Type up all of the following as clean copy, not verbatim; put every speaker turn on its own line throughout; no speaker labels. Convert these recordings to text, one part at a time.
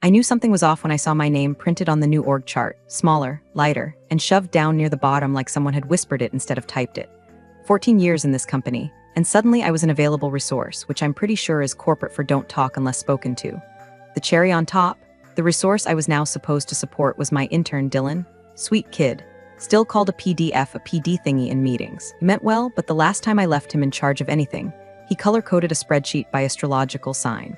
I knew something was off when I saw my name printed on the new org chart, smaller, lighter, and shoved down near the bottom like someone had whispered it instead of typed it. 14 years in this company, and suddenly I was an available resource, which I'm pretty sure is corporate for don't talk unless spoken to. The cherry on top, the resource I was now supposed to support was my intern Dylan. Sweet kid. Still called a PDF a PD thingy in meetings. He meant well, but the last time I left him in charge of anything, he color-coded a spreadsheet by astrological sign.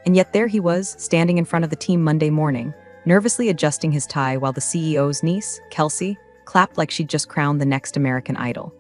And yet there he was, standing in front of the team Monday morning, nervously adjusting his tie while the CEO's niece, Kelsey, clapped like she'd just crowned the next American Idol.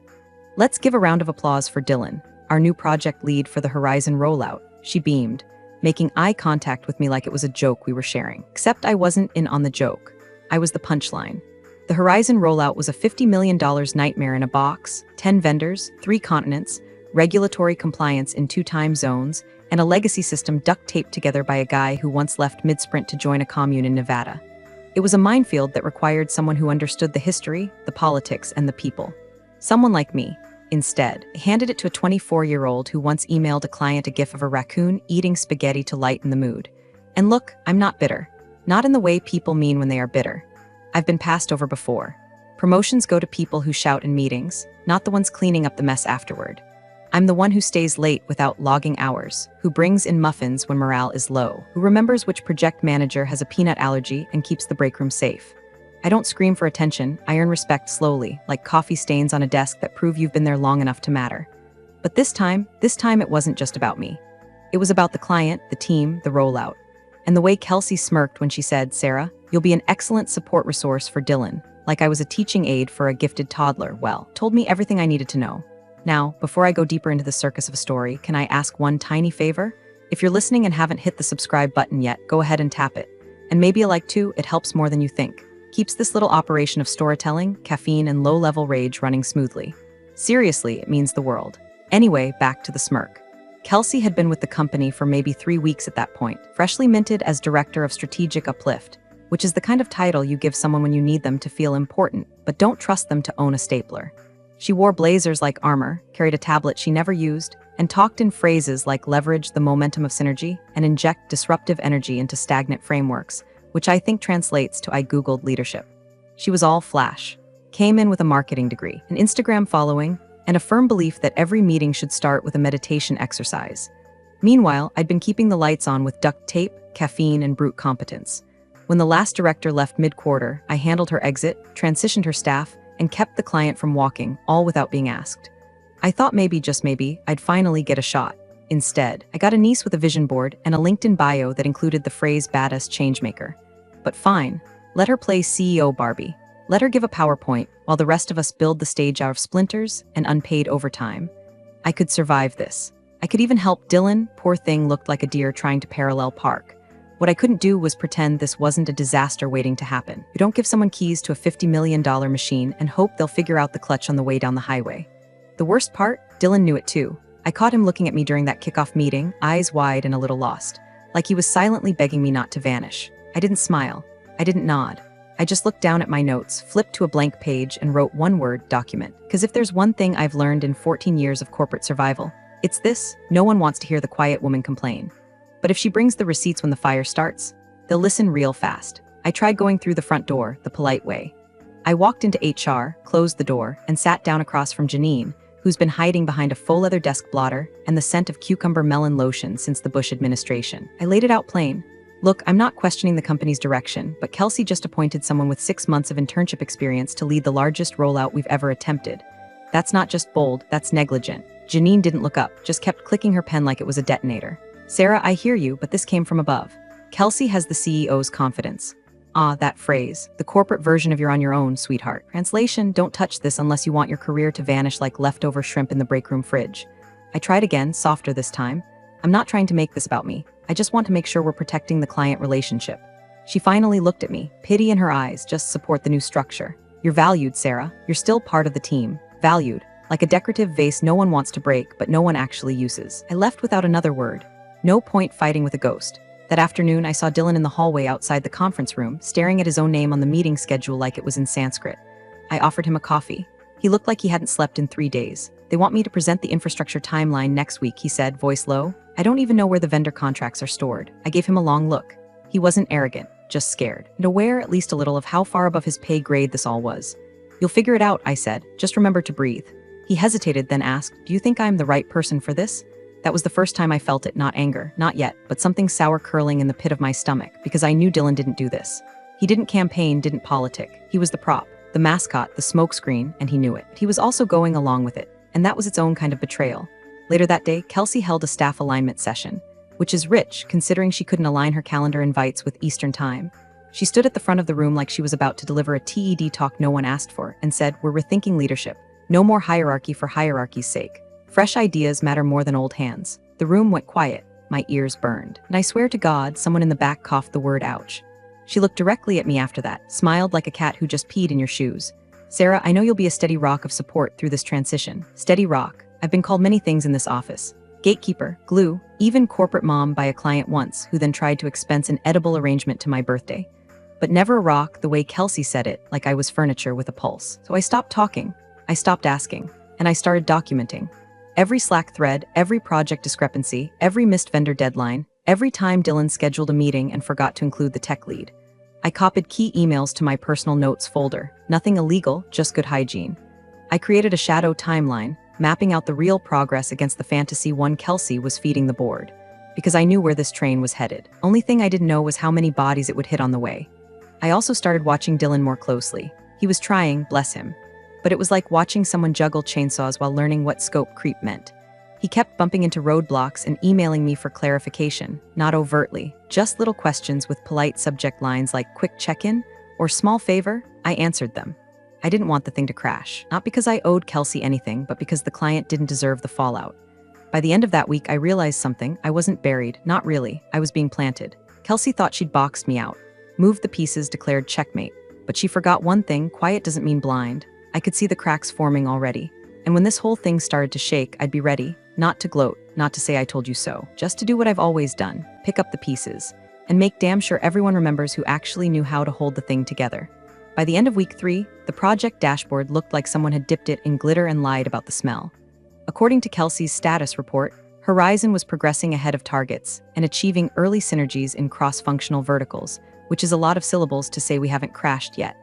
Let's give a round of applause for Dylan, our new project lead for the Horizon rollout, she beamed, making eye contact with me like it was a joke we were sharing. Except I wasn't in on the joke. I was the punchline. The Horizon rollout was a $50 million nightmare in a box, 10 vendors, 3 continents, regulatory compliance in 2 time zones, and a legacy system duct taped together by a guy who once left mid-sprint to join a commune in Nevada. It was a minefield that required someone who understood the history, the politics, and the people. Someone like me. Instead, I handed it to a 24-year-old who once emailed a client a gif of a raccoon eating spaghetti to lighten the mood. And look, I'm not bitter. Not in the way people mean when they are bitter. I've been passed over before. Promotions go to people who shout in meetings, not the ones cleaning up the mess afterward. I'm the one who stays late without logging hours, who brings in muffins when morale is low, who remembers which project manager has a peanut allergy and keeps the break room safe. I don't scream for attention, I earn respect slowly, like coffee stains on a desk that prove you've been there long enough to matter. But this time it wasn't just about me. It was about the client, the team, the rollout. And the way Kelsey smirked when she said, "Sarah, you'll be an excellent support resource for Dylan," like I was a teaching aid for a gifted toddler, told me everything I needed to know. Now, before I go deeper into the circus of a story, can I ask one tiny favor? If you're listening and haven't hit the subscribe button yet, go ahead and tap it. And maybe a like too, it helps more than you think. Keeps this little operation of storytelling, caffeine, and low-level rage running smoothly. Seriously, it means the world. Anyway, back to the smirk. Kelsey had been with the company for maybe 3 weeks at that point, freshly minted as Director of Strategic Uplift, which is the kind of title you give someone when you need them to feel important, but don't trust them to own a stapler. She wore blazers like armor, carried a tablet she never used, and talked in phrases like leverage the momentum of synergy and inject disruptive energy into stagnant frameworks, which I think translates to I Googled leadership. She was all flash. Came in with a marketing degree, an Instagram following, and a firm belief that every meeting should start with a meditation exercise. Meanwhile, I'd been keeping the lights on with duct tape, caffeine, and brute competence. When the last director left mid-quarter, I handled her exit, transitioned her staff, and kept the client from walking, all without being asked. I thought maybe, just maybe, I'd finally get a shot. Instead, I got a niece with a vision board and a LinkedIn bio that included the phrase badass changemaker. But fine, let her play CEO Barbie. Let her give a PowerPoint while the rest of us build the stage out of splinters and unpaid overtime. I could survive this. I could even help Dylan. Poor thing looked like a deer trying to parallel park. What I couldn't do was pretend this wasn't a disaster waiting to happen. You don't give someone keys to a $50 million machine and hope they'll figure out the clutch on the way down the highway. The worst part? Dylan knew it too. I caught him looking at me during that kickoff meeting, eyes wide and a little lost, like he was silently begging me not to vanish. I didn't smile. I didn't nod. I just looked down at my notes, flipped to a blank page, and wrote one word: document. Because if there's one thing I've learned in 14 years of corporate survival, it's this: no one wants to hear the quiet woman complain. But if she brings the receipts when the fire starts, they'll listen real fast. I tried going through the front door, the polite way. I walked into HR, closed the door, and sat down across from Janine, who's been hiding behind a faux leather desk blotter and the scent of cucumber melon lotion since the Bush administration. I laid it out plain. Look, I'm not questioning the company's direction, but Kelsey just appointed someone with 6 months of internship experience to lead the largest rollout we've ever attempted. That's not just bold, that's negligent. Janine didn't look up, just kept clicking her pen like it was a detonator. Sarah, I hear you, but this came from above. Kelsey has the CEO's confidence. Ah, that phrase. The corporate version of you're on your own, sweetheart. Translation, don't touch this unless you want your career to vanish like leftover shrimp in the break room fridge. I tried again, softer this time. I'm not trying to make this about me. I just want to make sure we're protecting the client relationship. She finally looked at me, pity in her eyes, just support the new structure. You're valued, Sarah. You're still part of the team. Valued. Like a decorative vase no one wants to break, but no one actually uses. I left without another word. No point fighting with a ghost. That afternoon, I saw Dylan in the hallway outside the conference room, staring at his own name on the meeting schedule like it was in Sanskrit. I offered him a coffee. He looked like he hadn't slept in 3 days. They want me to present the infrastructure timeline next week, he said, voice low. I don't even know where the vendor contracts are stored. I gave him a long look. He wasn't arrogant, just scared, and aware at least a little of how far above his pay grade this all was. "You'll figure it out," I said. "Just remember to breathe." He hesitated, then asked, "Do you think I'm the right person for this?" That was the first time I felt it, not anger, not yet, but something sour curling in the pit of my stomach, because I knew Dylan didn't do this. He didn't campaign, didn't politic. He was the prop, the mascot, the smokescreen, and he knew it. He was also going along with it, and that was its own kind of betrayal. Later that day, Kelsey held a staff alignment session, which is rich, considering she couldn't align her calendar invites with Eastern Time. She stood at the front of the room like she was about to deliver a TED talk no one asked for, and said, "We're rethinking leadership. No more hierarchy for hierarchy's sake. Fresh ideas matter more than old hands." The room went quiet. My ears burned. And I swear to God, someone in the back coughed the word ouch. She looked directly at me after that, smiled like a cat who just peed in your shoes. "Sarah, I know you'll be a steady rock of support through this transition." Steady rock. I've been called many things in this office. Gatekeeper, glue, even corporate mom by a client once, who then tried to expense an edible arrangement to my birthday. But never a rock the way Kelsey said it, like I was furniture with a pulse. So I stopped talking. I stopped asking. And I started documenting. Every Slack thread, every project discrepancy, every missed vendor deadline, every time Dylan scheduled a meeting and forgot to include the tech lead. I copied key emails to my personal notes folder. Nothing illegal, just good hygiene. I created a shadow timeline, mapping out the real progress against the fantasy one Kelsey was feeding the board. Because I knew where this train was headed. Only thing I didn't know was how many bodies it would hit on the way. I also started watching Dylan more closely. He was trying, bless him. But it was like watching someone juggle chainsaws while learning what scope creep meant. He kept bumping into roadblocks and emailing me for clarification, not overtly, just little questions with polite subject lines like "quick check-in" or "small favor." I answered them. I didn't want the thing to crash, not because I owed Kelsey anything, but because the client didn't deserve the fallout. By the end of that week, I realized something. I wasn't buried, not really. I was being planted. Kelsey thought she'd boxed me out, moved the pieces, declared checkmate. But she forgot one thing: quiet doesn't mean blind. I could see the cracks forming already. And when this whole thing started to shake, I'd be ready, not to gloat, not to say "I told you so," just to do what I've always done, pick up the pieces, and make damn sure everyone remembers who actually knew how to hold the thing together. By the end of week 3, the project dashboard looked like someone had dipped it in glitter and lied about the smell. According to Kelsey's status report, Horizon was progressing ahead of targets and achieving early synergies in cross-functional verticals, which is a lot of syllables to say we haven't crashed yet.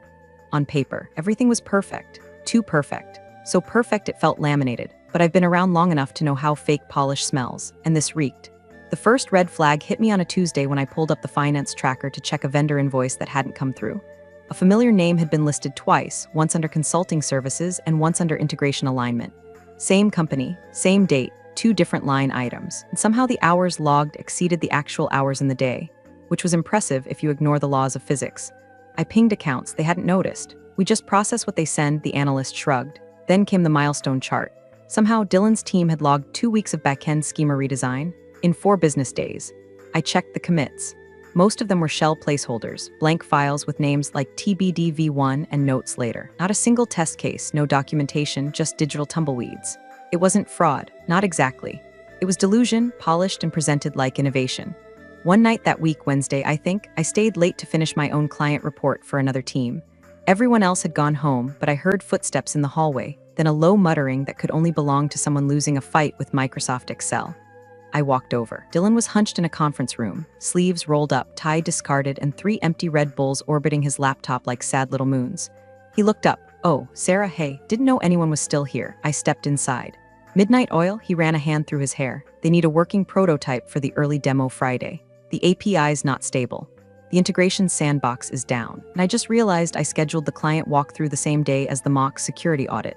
On paper, everything was perfect. Too perfect. So perfect it felt laminated. But I've been around long enough to know how fake polish smells, and this reeked. The first red flag hit me on a Tuesday when I pulled up the finance tracker to check a vendor invoice that hadn't come through. A familiar name had been listed twice, once under consulting services and once under integration alignment. Same company, same date, 2 different line items, and somehow the hours logged exceeded the actual hours in the day, which was impressive if you ignore the laws of physics. I pinged accounts, they hadn't noticed. "We just process what they send," the analyst shrugged. Then came the milestone chart. Somehow Dylan's team had logged 2 weeks of backend schema redesign in 4 business days. I checked the commits. Most of them were shell placeholders, blank files with names like TBDV1 and notes later. Not a single test case, no documentation, just digital tumbleweeds. It wasn't fraud, not exactly. It was delusion, polished and presented like innovation. One night that week, Wednesday, I think, I stayed late to finish my own client report for another team. Everyone else had gone home, but I heard footsteps in the hallway, then a low muttering that could only belong to someone losing a fight with Microsoft Excel. I walked over. Dylan was hunched in a conference room, sleeves rolled up, tie discarded, and 3 empty Red Bulls orbiting his laptop like sad little moons. He looked up. "Oh, Sarah, hey, didn't know anyone was still here." I stepped inside. "Midnight Oil?" He ran a hand through his hair. "They need a working prototype for the early demo Friday. The API's not stable. The integration sandbox is down." And I just realized I scheduled the client walkthrough the same day as the mock security audit.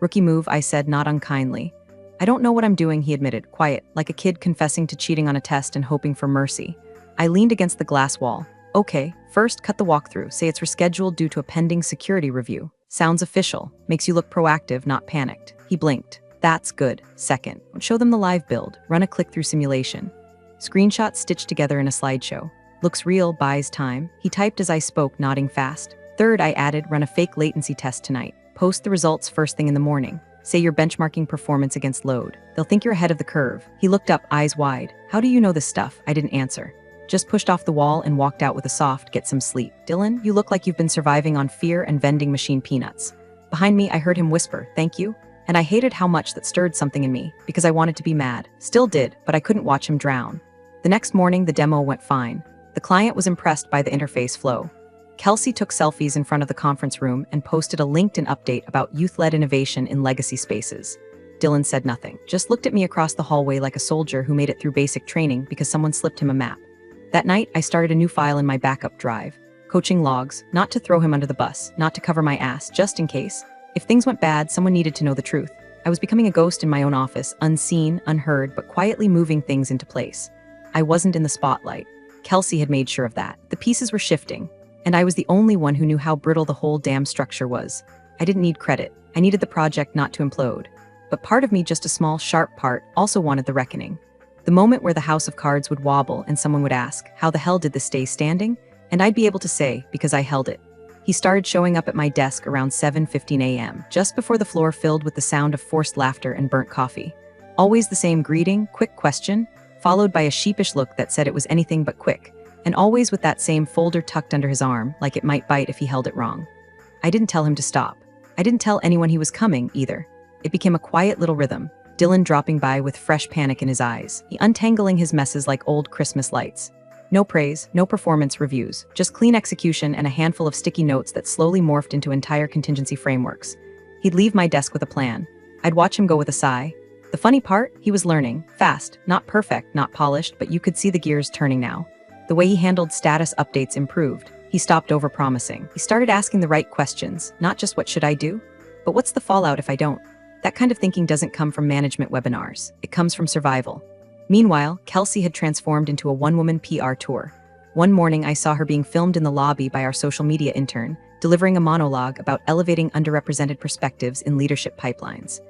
"Rookie move," I said, not unkindly. "I don't know what I'm doing," he admitted, quiet, like a kid confessing to cheating on a test and hoping for mercy. I leaned against the glass wall. "Okay, first cut the walkthrough, say it's rescheduled due to a pending security review. Sounds official, makes you look proactive, not panicked." He blinked. "That's good. Second, show them the live build, run a click-through simulation. Screenshots stitched together in a slideshow. Looks real, buys time." He typed as I spoke, nodding fast. "Third," I added, "run a fake latency test tonight. Post the results first thing in the morning. Say you're benchmarking performance against load. They'll think you're ahead of the curve." He looked up, eyes wide. "How do you know this stuff?" I didn't answer. Just pushed off the wall and walked out with a soft, "Get some sleep." "Dylan, you look like you've been surviving on fear and vending machine peanuts." Behind me, I heard him whisper, "Thank you." And I hated how much that stirred something in me, because I wanted to be mad. Still did, but I couldn't watch him drown. The next morning, the demo went fine. The client was impressed by the interface flow. Kelsey took selfies in front of the conference room and posted a LinkedIn update about youth-led innovation in legacy spaces. Dylan said nothing, just looked at me across the hallway like a soldier who made it through basic training because someone slipped him a map. That night, I started a new file in my backup drive. Coaching logs, not to throw him under the bus, not to cover my ass, just in case. If things went bad, someone needed to know the truth. I was becoming a ghost in my own office, unseen, unheard, but quietly moving things into place. I wasn't in the spotlight. Kelsey had made sure of that. The pieces were shifting, and I was the only one who knew how brittle the whole damn structure was. I didn't need credit. I needed the project not to implode. But part of me, just a small, sharp part, also wanted the reckoning. The moment where the house of cards would wobble and someone would ask, how the hell did this stay standing? And I'd be able to say, because I held it. He started showing up at my desk around 7:15 a.m., just before the floor filled with the sound of forced laughter and burnt coffee. Always the same greeting, quick question, followed by a sheepish look that said it was anything but quick, and always with that same folder tucked under his arm, like it might bite if he held it wrong. I didn't tell him to stop. I didn't tell anyone he was coming, either. It became a quiet little rhythm, Dylan dropping by with fresh panic in his eyes, he untangling his messes like old Christmas lights. No praise, no performance reviews, just clean execution and a handful of sticky notes that slowly morphed into entire contingency frameworks. He'd leave my desk with a plan. I'd watch him go with a sigh. The funny part, he was learning, fast, not perfect, not polished, but you could see the gears turning now. The way he handled status updates improved. He stopped overpromising. He started asking the right questions, not just what should I do, but what's the fallout if I don't? That kind of thinking doesn't come from management webinars. It comes from survival. Meanwhile, Kelsey had transformed into a one-woman PR tour. One morning, I saw her being filmed in the lobby by our social media intern, delivering a monologue about elevating underrepresented perspectives in leadership pipelines.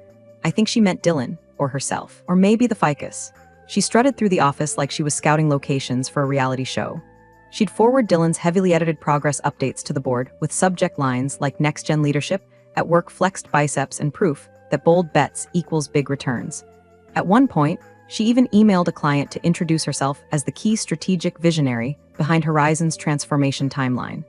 I think she meant Dylan, or herself, or maybe the ficus. She strutted through the office like she was scouting locations for a reality show. She'd forward Dylan's heavily edited progress updates to the board with subject lines like next-gen leadership, at work flexed biceps, and proof that bold bets equals big returns. At one point, she even emailed a client to introduce herself as the key strategic visionary behind Horizon's transformation timeline.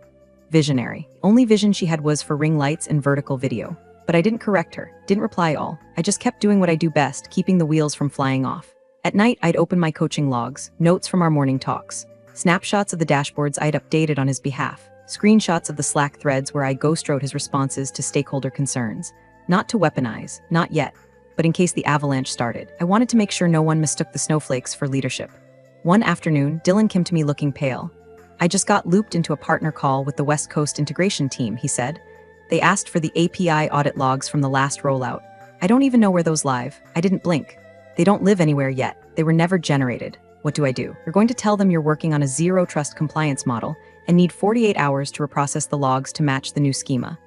Visionary. Only vision she had was for ring lights and vertical video. But I didn't correct her, didn't reply all. I just kept doing what I do best, keeping the wheels from flying off. At night, I'd open my coaching logs, notes from our morning talks, snapshots of the dashboards I'd updated on his behalf, screenshots of the Slack threads where I ghost-wrote his responses to stakeholder concerns. Not to weaponize, not yet. But in case the avalanche started, I wanted to make sure no one mistook the snowflakes for leadership. One afternoon, Dylan came to me looking pale. I just got looped into a partner call with the West Coast integration team, he said. They asked for the API audit logs from the last rollout. I don't even know where those live. I didn't blink. They don't live anywhere yet. They were never generated. What do? You're going to tell them you're working on a zero-trust compliance model and need 48 hours to reprocess the logs to match the new schema.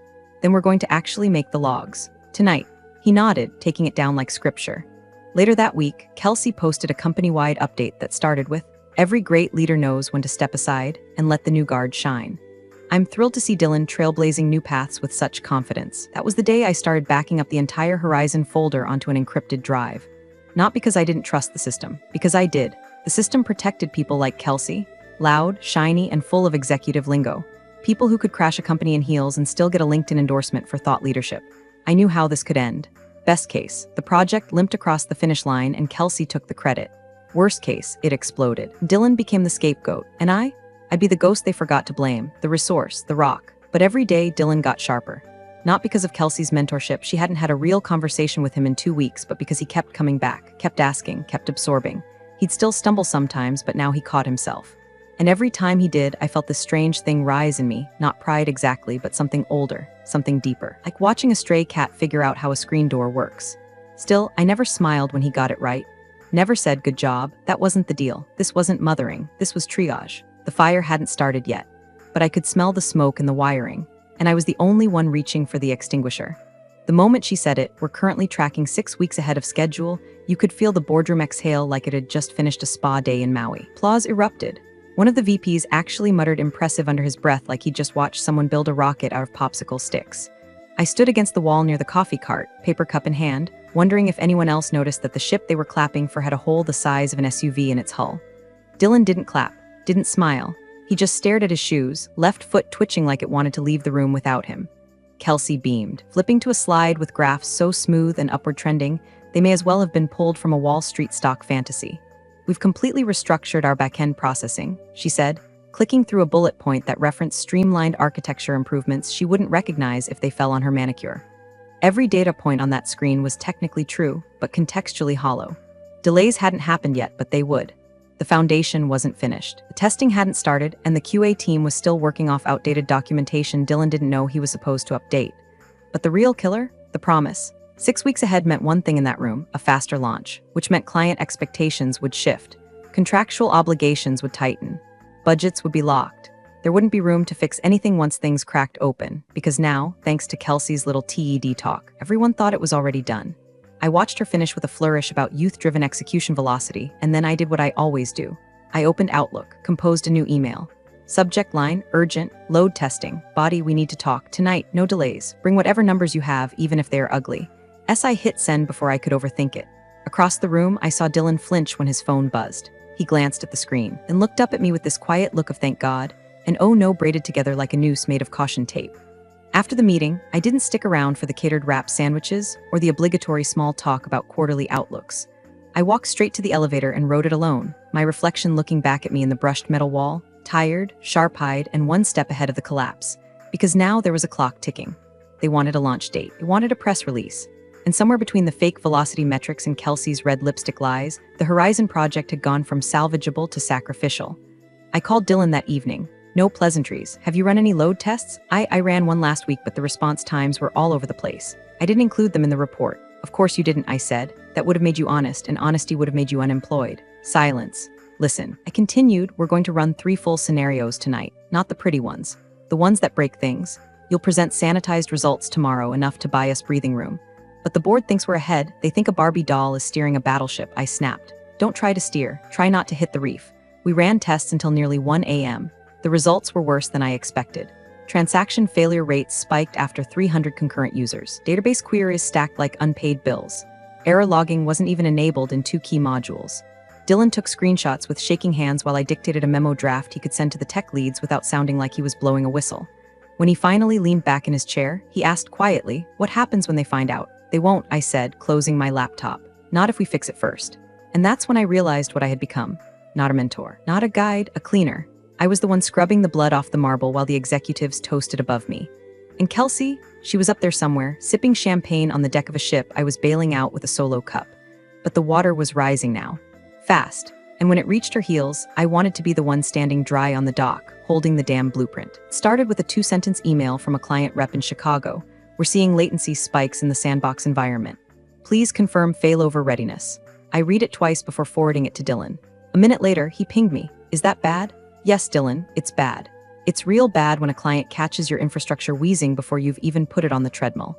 Then we're going to actually make the logs. Tonight. He nodded, taking it down like scripture. Later that week, Kelsey posted a company-wide update that started with, "Every great leader knows when to step aside and let the new guard shine." I'm thrilled to see Dylan trailblazing new paths with such confidence. That was the day I started backing up the entire Horizon folder onto an encrypted drive. Not because I didn't trust the system, because I did. The system protected people like Kelsey, loud, shiny, and full of executive lingo. People who could crash a company in heels and still get a LinkedIn endorsement for thought leadership. I knew how this could end. Best case, the project limped across the finish line and Kelsey took the credit. Worst case, it exploded. Dylan became the scapegoat, and I'd be the ghost they forgot to blame, the resource, the rock. But every day, Dylan got sharper. Not because of Kelsey's mentorship, she hadn't had a real conversation with him in 2 weeks, but because he kept coming back, kept asking, kept absorbing. He'd still stumble sometimes, but now he caught himself. And every time he did, I felt this strange thing rise in me, not pride exactly, but something older, something deeper, like watching a stray cat figure out how a screen door works. Still, I never smiled when he got it right. Never said good job, that wasn't the deal. This wasn't mothering, this was triage. The fire hadn't started yet, but I could smell the smoke and the wiring, and I was the only one reaching for the extinguisher. The moment she said it, we're currently tracking 6 weeks ahead of schedule. You could feel the boardroom exhale like it had just finished a spa day in Maui. Applause erupted. One of the VPs actually muttered impressive under his breath like he'd just watched someone build a rocket out of popsicle sticks. I stood against the wall near the coffee cart, paper cup in hand, wondering if anyone else noticed that the ship they were clapping for had a hole the size of an SUV in its hull. Dylan didn't clap, didn't smile. He just stared at his shoes, left foot twitching like it wanted to leave the room without him. Kelsey beamed, flipping to a slide with graphs so smooth and upward trending, they may as well have been pulled from a Wall Street stock fantasy. "We've completely restructured our back-end processing," she said, clicking through a bullet point that referenced streamlined architecture improvements she wouldn't recognize if they fell on her manicure. Every data point on that screen was technically true, but contextually hollow. Delays hadn't happened yet, but they would. The foundation wasn't finished. The testing hadn't started, and the QA team was still working off outdated documentation Dylan didn't know he was supposed to update. But the real killer? The promise. 6 weeks ahead meant one thing in that room, a faster launch, which meant client expectations would shift. Contractual obligations would tighten. Budgets would be locked. There wouldn't be room to fix anything once things cracked open, because now, thanks to Kelsey's little TED talk, everyone thought it was already done. I watched her finish with a flourish about youth-driven execution velocity, and then I did what I always do. I opened Outlook, composed a new email. Subject line, urgent, load testing, body we need to talk, tonight, no delays, bring whatever numbers you have, even if they are ugly. I hit send before I could overthink it. Across the room, I saw Dylan flinch when his phone buzzed. He glanced at the screen, then looked up at me with this quiet look of thank God, and oh no braided together like a noose made of caution tape. After the meeting, I didn't stick around for the catered wrap sandwiches or the obligatory small talk about quarterly outlooks. I walked straight to the elevator and rode it alone, my reflection looking back at me in the brushed metal wall, tired, sharp-eyed, and one step ahead of the collapse. Because now there was a clock ticking. They wanted a launch date. They wanted a press release. And somewhere between the fake velocity metrics and Kelsey's red lipstick lies, the Horizon project had gone from salvageable to sacrificial. I called Dylan that evening. No pleasantries. Have you run any load tests? I ran one last week, but the response times were all over the place. I didn't include them in the report. Of course you didn't, I said. That would have made you honest, and honesty would have made you unemployed. Silence. Listen. I continued, we're going to run 3 full scenarios tonight. Not the pretty ones. The ones that break things. You'll present sanitized results tomorrow, enough to buy us breathing room. But the board thinks we're ahead. They think a Barbie doll is steering a battleship, I snapped. Don't try to steer. Try not to hit the reef. We ran tests until nearly 1 a.m. The results were worse than I expected. Transaction failure rates spiked after 300 concurrent users. Database queries stacked like unpaid bills. Error logging wasn't even enabled in 2 key modules. Dylan took screenshots with shaking hands while I dictated a memo draft he could send to the tech leads without sounding like he was blowing a whistle. When he finally leaned back in his chair, he asked quietly, "What happens when they find out?" "They won't," I said, closing my laptop. "Not if we fix it first." And that's when I realized what I had become. Not a mentor, not a guide, a cleaner. I was the one scrubbing the blood off the marble while the executives toasted above me. And Kelsey, she was up there somewhere, sipping champagne on the deck of a ship I was bailing out with a solo cup. But the water was rising now. Fast. And when it reached her heels, I wanted to be the one standing dry on the dock, holding the damn blueprint. It started with a 2-sentence email from a client rep in Chicago. "We're seeing latency spikes in the sandbox environment. Please confirm failover readiness." I read it twice before forwarding it to Dylan. A minute later, he pinged me. "Is that bad?" "Yes, Dylan, it's bad. It's real bad when a client catches your infrastructure wheezing before you've even put it on the treadmill."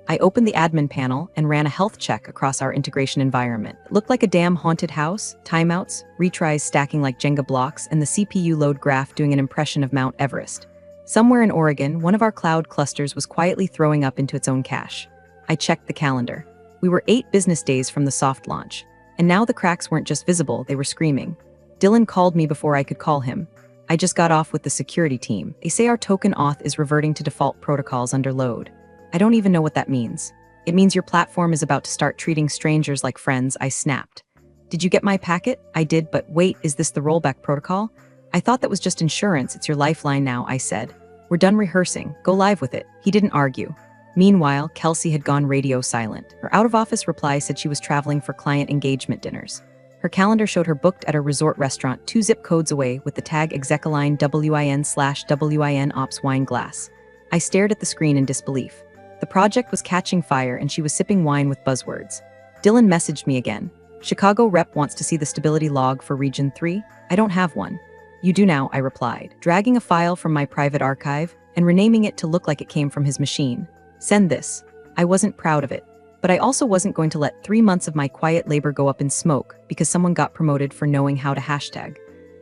I opened the admin panel and ran a health check across our integration environment. It looked like a damn haunted house, timeouts, retries stacking like Jenga blocks, and the CPU load graph doing an impression of Mount Everest. Somewhere in Oregon, one of our cloud clusters was quietly throwing up into its own cache. I checked the calendar. We were 8 business days from the soft launch, and now the cracks weren't just visible, they were screaming. Dylan called me before I could call him. I just got off with the security team. They say our token auth is reverting to default protocols under load. I don't even know what that means. It means your platform is about to start treating strangers like friends, I snapped. "Did you get my packet?" "I did, but wait, is this the rollback protocol?" "I thought that was just insurance, it's your lifeline now," I said. "We're done rehearsing, go live with it." He didn't argue. Meanwhile, Kelsey had gone radio silent. Her out-of-office reply said she was traveling for client engagement dinners. Her calendar showed her booked at a resort restaurant 2 zip codes away with the tag execaline WIN/WIN ops wine glass. I stared at the screen in disbelief. The project was catching fire and she was sipping wine with buzzwords. Dylan messaged me again. "Chicago rep wants to see the stability log for Region 3. I don't have one." "You do now," I replied, dragging a file from my private archive and renaming it to look like it came from his machine. "Send this." I wasn't proud of it, but I also wasn't going to let 3 months of my quiet labor go up in smoke because someone got promoted for knowing how to hashtag.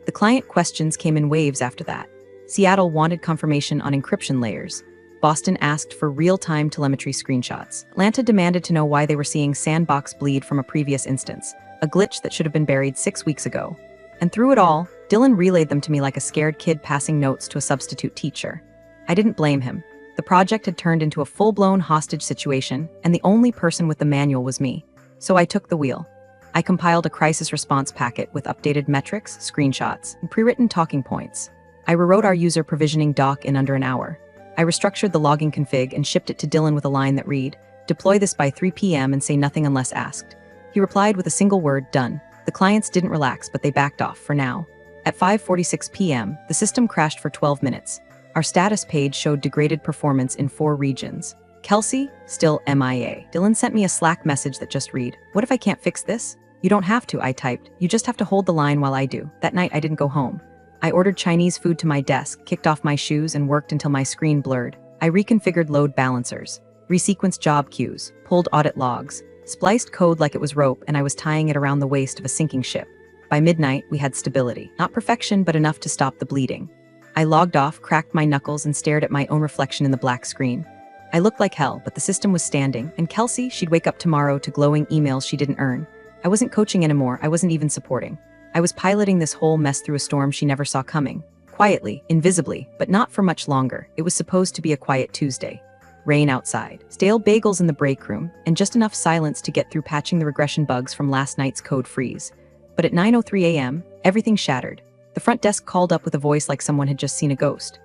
The client questions came in waves after that. Seattle wanted confirmation on encryption layers. Boston asked for real-time telemetry screenshots. Atlanta demanded to know why they were seeing sandbox bleed from a previous instance, a glitch that should have been buried 6 weeks ago. And through it all, Dylan relayed them to me like a scared kid passing notes to a substitute teacher. I didn't blame him. The project had turned into a full-blown hostage situation, and the only person with the manual was me. So I took the wheel. I compiled a crisis response packet with updated metrics, screenshots, and pre-written talking points. I rewrote our user provisioning doc in under an hour. I restructured the logging config and shipped it to Dylan with a line that read, "Deploy this by 3 p.m. and say nothing unless asked." He replied with a single word, "Done." The clients didn't relax, but they backed off for now. At 5:46 p.m., the system crashed for 12 minutes. Our status page showed degraded performance in 4 regions. Kelsey, still MIA. Dylan sent me a Slack message that just read, "What if I can't fix this?" "You don't have to," I typed. "You just have to hold the line while I do." That night, I didn't go home. I ordered Chinese food to my desk, kicked off my shoes, and worked until my screen blurred. I reconfigured load balancers, resequenced job queues, pulled audit logs, spliced code like it was rope, and I was tying it around the waist of a sinking ship. By midnight, we had stability. Not perfection, but enough to stop the bleeding. I logged off, cracked my knuckles, and stared at my own reflection in the black screen. I looked like hell, but the system was standing, and Kelsey, she'd wake up tomorrow to glowing emails she didn't earn. I wasn't coaching anymore, I wasn't even supporting. I was piloting this whole mess through a storm she never saw coming. Quietly, invisibly, but not for much longer. It was supposed to be a quiet Tuesday. Rain outside, stale bagels in the break room, and just enough silence to get through patching the regression bugs from last night's code freeze. But at 9:03 a.m., everything shattered. The front desk called up with a voice like someone had just seen a ghost.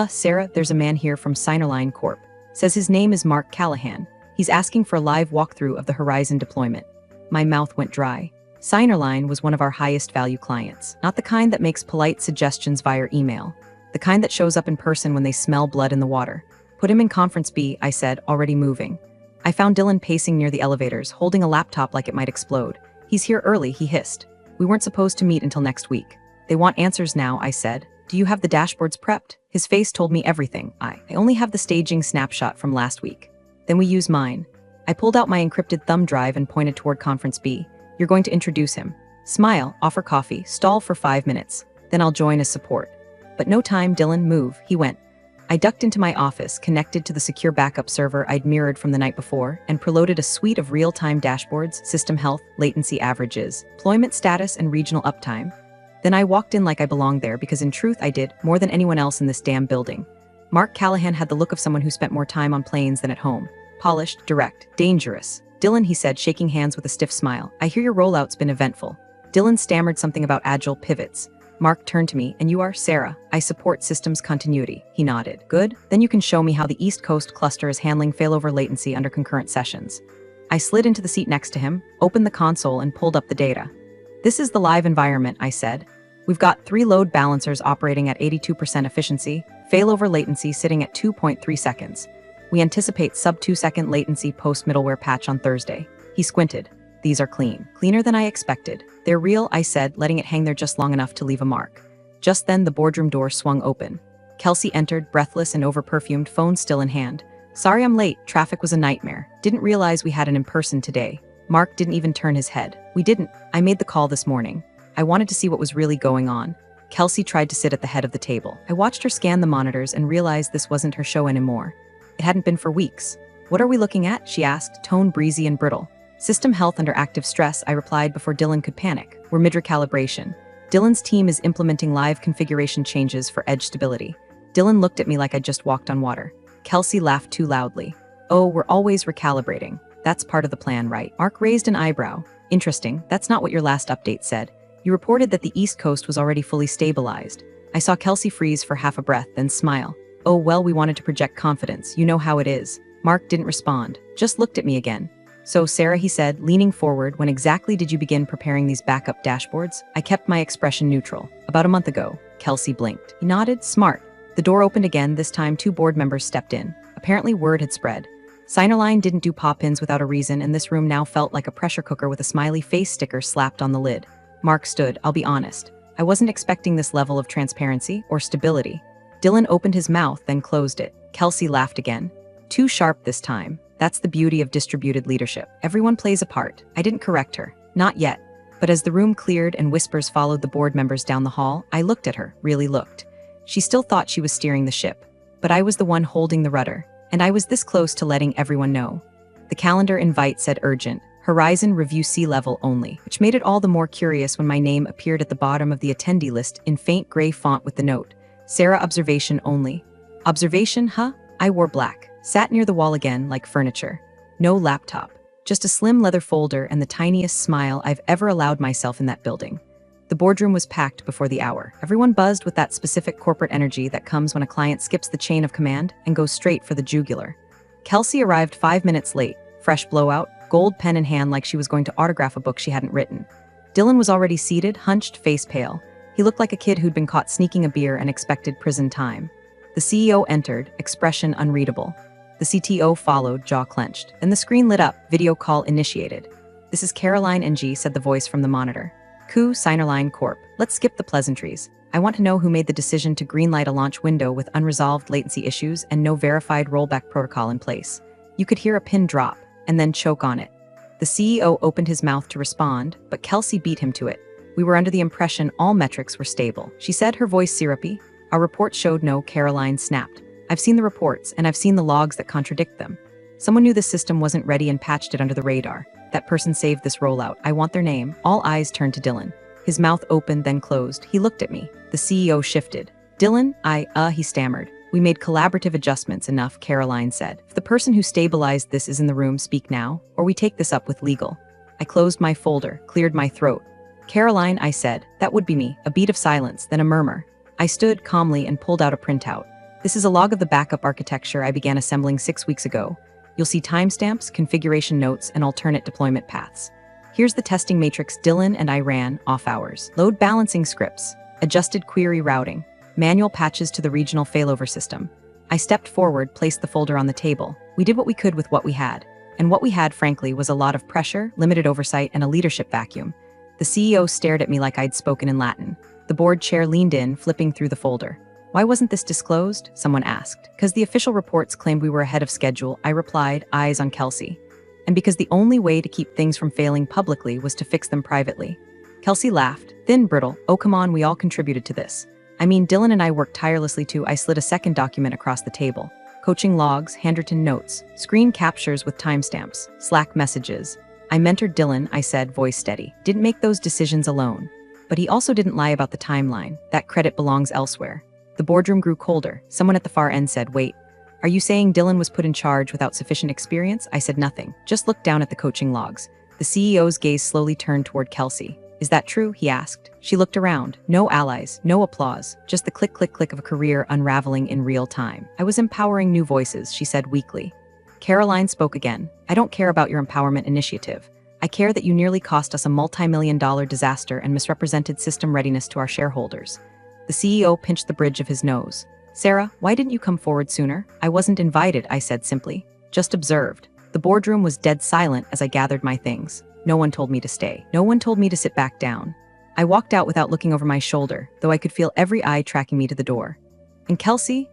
Sarah, there's a man here from Signerline Corp. Says his name is Mark Callahan. He's asking for a live walkthrough of the Horizon deployment." My mouth went dry. Signerline was one of our highest value clients, not the kind that makes polite suggestions via email, the kind that shows up in person when they smell blood in the water. "Put him in conference B," I said, already moving. I found Dylan pacing near the elevators, holding a laptop like it might explode. "He's here early," he hissed. "We weren't supposed to meet until next week." "They want answers now," I said. "Do you have the dashboards prepped?" His face told me everything. I only have the staging snapshot from last week." "Then we use mine." I pulled out my encrypted thumb drive and pointed toward conference B. "You're going to introduce him. Smile, offer coffee, stall for 5 minutes. Then I'll join as support." "But no time, Dylan, move," he went. I ducked into my office, connected to the secure backup server I'd mirrored from the night before, and preloaded a suite of real-time dashboards, system health, latency averages, deployment status, and regional uptime. Then I walked in like I belonged there because in truth I did, more than anyone else in this damn building. Mark Callahan had the look of someone who spent more time on planes than at home. Polished, direct, dangerous. "Dylan," he said, shaking hands with a stiff smile, "I hear your rollout's been eventful." Dylan stammered something about agile pivots. Mark turned to me. "And you are?" "Sarah. I support systems continuity." He nodded. "Good. Then you can show me how the East Coast cluster is handling failover latency under concurrent sessions." I slid into the seat next to him, opened the console, and pulled up the data. "This is the live environment," I said. "We've got 3 load balancers operating at 82% efficiency, failover latency sitting at 2.3 seconds. We anticipate sub-2-second latency post-middleware patch on Thursday." He squinted. "These are clean. Cleaner than I expected." "They're real," I said, letting it hang there just long enough to leave a mark. Just then, the boardroom door swung open. Kelsey entered, breathless and over-perfumed, phone still in hand. "Sorry I'm late. Traffic was a nightmare. Didn't realize we had an in-person today." Mark didn't even turn his head. "We didn't. I made the call this morning. I wanted to see what was really going on." Kelsey tried to sit at the head of the table. I watched her scan the monitors and realized this wasn't her show anymore. It hadn't been for weeks. "What are we looking at?" she asked, tone breezy and brittle. "System health under active stress," I replied before Dylan could panic. "We're mid-recalibration. Dylan's team is implementing live configuration changes for edge stability." Dylan looked at me like I'd just walked on water. Kelsey laughed too loudly. "Oh, we're always recalibrating. That's part of the plan, right?" Mark raised an eyebrow. "Interesting, that's not what your last update said. You reported that the East Coast was already fully stabilized." I saw Kelsey freeze for half a breath, then smile. "Oh, well, we wanted to project confidence. You know how it is." Mark didn't respond, just looked at me again. "So, Sarah," he said, leaning forward, "when exactly did you begin preparing these backup dashboards?" I kept my expression neutral. "About a month ago." Kelsey blinked. He nodded. "Smart." The door opened again. This time 2 board members stepped in. Apparently word had spread. Signerline didn't do pop-ins without a reason, and this room now felt like a pressure cooker with a smiley face sticker slapped on the lid. Mark stood. "I'll be honest. I wasn't expecting this level of transparency or stability." Dylan opened his mouth, then closed it. Kelsey laughed again. "Too sharp this time. That's the beauty of distributed leadership. Everyone plays a part." I didn't correct her. Not yet. But as the room cleared and whispers followed the board members down the hall, I looked at her, really looked. She still thought she was steering the ship. But I was the one holding the rudder. And I was this close to letting everyone know. The calendar invite said urgent, Horizon Review C-level only, which made it all the more curious when my name appeared at the bottom of the attendee list in faint gray font with the note, Sarah Observation only. Observation, huh? I wore black, sat near the wall again like furniture. No laptop, just a slim leather folder and the tiniest smile I've ever allowed myself in that building. The boardroom was packed before the hour. Everyone buzzed with that specific corporate energy that comes when a client skips the chain of command and goes straight for the jugular. Kelsey arrived 5 minutes late, fresh blowout, gold pen in hand like she was going to autograph a book she hadn't written. Dylan was already seated, hunched, face pale. He looked like a kid who'd been caught sneaking a beer and expected prison time. The CEO entered, expression unreadable. The CTO followed, jaw clenched. Then the screen lit up, video call initiated. "This is Caroline NG," said the voice from the monitor. "Coup, Signerline Corp. Let's skip the pleasantries. I want to know who made the decision to greenlight a launch window with unresolved latency issues and no verified rollback protocol in place." You could hear a pin drop, and then choke on it. The CEO opened his mouth to respond, but Kelsey beat him to it. "We were under the impression all metrics were stable," she said, her voice syrupy. "Our report showed no," Caroline snapped. "I've seen the reports, and I've seen the logs that contradict them. Someone knew the system wasn't ready and patched it under the radar. That person saved this rollout. I want their name." All eyes turned to Dylan. His mouth opened, then closed. He looked at me. The CEO shifted. "Dylan, he stammered. "We made collaborative adjustments enough," Caroline said. "If the person who stabilized this is in the room, speak now, or we take this up with legal." I closed my folder, cleared my throat. "Caroline," I said. "That would be me." A beat of silence, then a murmur. I stood calmly and pulled out a printout. "This is a log of the backup architecture I began assembling 6 weeks ago. You'll see timestamps, configuration notes, and alternate deployment paths. Here's the testing matrix Dylan and I ran, off hours. Load balancing scripts, adjusted query routing, manual patches to the regional failover system." I stepped forward, placed the folder on the table. We did what we could with what we had. And what we had, frankly, was a lot of pressure, limited oversight, and a leadership vacuum. The CEO stared at me like I'd spoken in Latin. The board chair leaned in, flipping through the folder. "Why wasn't this disclosed?" someone asked. "Because the official reports claimed we were ahead of schedule," I replied, eyes on Kelsey. "And because the only way to keep things from failing publicly was to fix them privately." Kelsey laughed, thin, brittle. "Oh, come on, we all contributed to this. I mean, Dylan and I worked tirelessly too." I slid a second document across the table. Coaching logs, handwritten notes, screen captures with timestamps, Slack messages. "I mentored Dylan," I said, voice steady. "Didn't make those decisions alone. But he also didn't lie about the timeline. That credit belongs elsewhere." The boardroom grew colder. Someone at the far end said, "Wait, are you saying Dylan was put in charge without sufficient experience?" I said nothing, just looked down at the coaching logs. The CEO's gaze slowly turned toward Kelsey. "Is that true?" he asked. She looked around. No allies, no applause, just the click, click, click of a career unraveling in real time. "I was empowering new voices," she said weakly. Caroline spoke again. "I don't care about your empowerment initiative. I care that you nearly cost us a multi-million-dollar disaster and misrepresented system readiness to our shareholders." The CEO pinched the bridge of his nose. "Sarah, why didn't you come forward sooner?" "I wasn't invited," I said simply. "Just observed." The boardroom was dead silent as I gathered my things. No one told me to stay. No one told me to sit back down. I walked out without looking over my shoulder, though I could feel every eye tracking me to the door. And Kelsey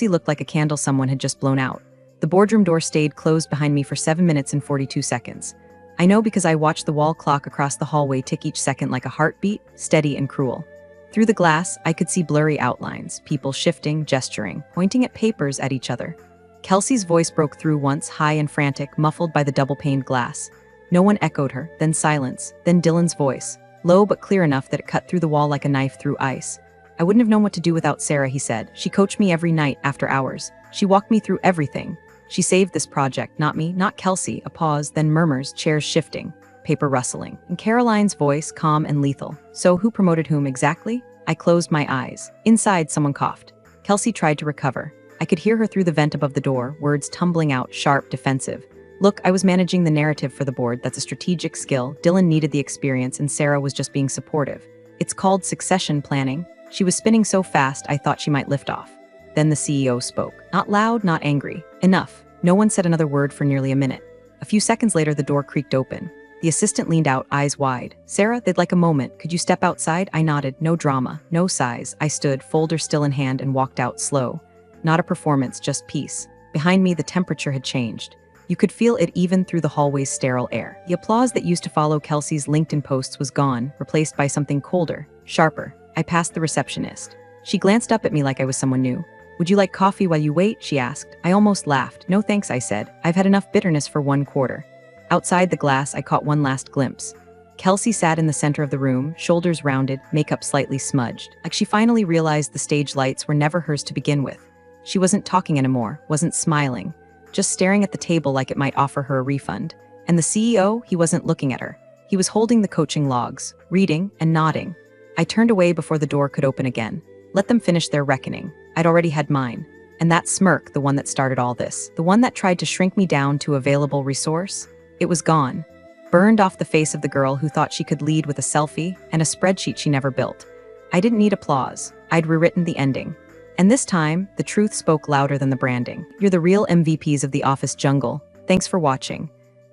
looked like a candle someone had just blown out. The boardroom door stayed closed behind me for 7 minutes and 42 seconds. I know because I watched the wall clock across the hallway tick each second like a heartbeat, steady and cruel. Through the glass, I could see blurry outlines, people shifting, gesturing, pointing at papers at each other. Kelsey's voice broke through once, high and frantic, muffled by the double-paned glass. No one echoed her, then silence, then Dylan's voice, low but clear enough that it cut through the wall like a knife through ice. "I wouldn't have known what to do without Sarah," he said. "She coached me every night after hours. She walked me through everything. She saved this project, not me, not Kelsey." A pause, then murmurs, chairs shifting, paper rustling, and Caroline's voice, calm and lethal. "So who promoted whom exactly?" I closed my eyes. Inside, someone coughed. Kelsey tried to recover. I could hear her through the vent above the door, words tumbling out, sharp, defensive. "Look, I was managing the narrative for the board. That's a strategic skill. Dylan needed the experience, and Sarah was just being supportive. It's called succession planning." She was spinning so fast I thought she might lift off. Then the CEO spoke. Not loud, not angry. "Enough." No one said another word for nearly a minute. A few seconds later, the door creaked open. The assistant leaned out, eyes wide. "Sarah, they'd like a moment. Could you step outside?" I nodded. No drama, no sighs. I stood, folder still in hand, and walked out slow. Not a performance, just peace. Behind me, the temperature had changed. You could feel it even through the hallway's sterile air. The applause that used to follow Kelsey's LinkedIn posts was gone, replaced by something colder, sharper. I passed the receptionist. She glanced up at me like I was someone new. "Would you like coffee while you wait?" she asked. I almost laughed. "No thanks," I said. "I've had enough bitterness for 1 quarter. Outside the glass, I caught one last glimpse. Kelsey sat in the center of the room, shoulders rounded, makeup slightly smudged, like she finally realized the stage lights were never hers to begin with. She wasn't talking anymore, wasn't smiling, just staring at the table like it might offer her a refund. And the CEO, he wasn't looking at her. He was holding the coaching logs, reading and nodding. I turned away before the door could open again. Let them finish their reckoning. I'd already had mine. And that smirk, the one that started all this, the one that tried to shrink me down to available resource, it was gone. Burned off the face of the girl who thought she could lead with a selfie and a spreadsheet she never built. I didn't need applause. I'd rewritten the ending. And this time, the truth spoke louder than the branding. You're the real MVPs of the office jungle. Thanks for watching.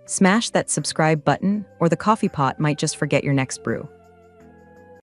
Smash that subscribe button, or the coffee pot might just forget your next brew.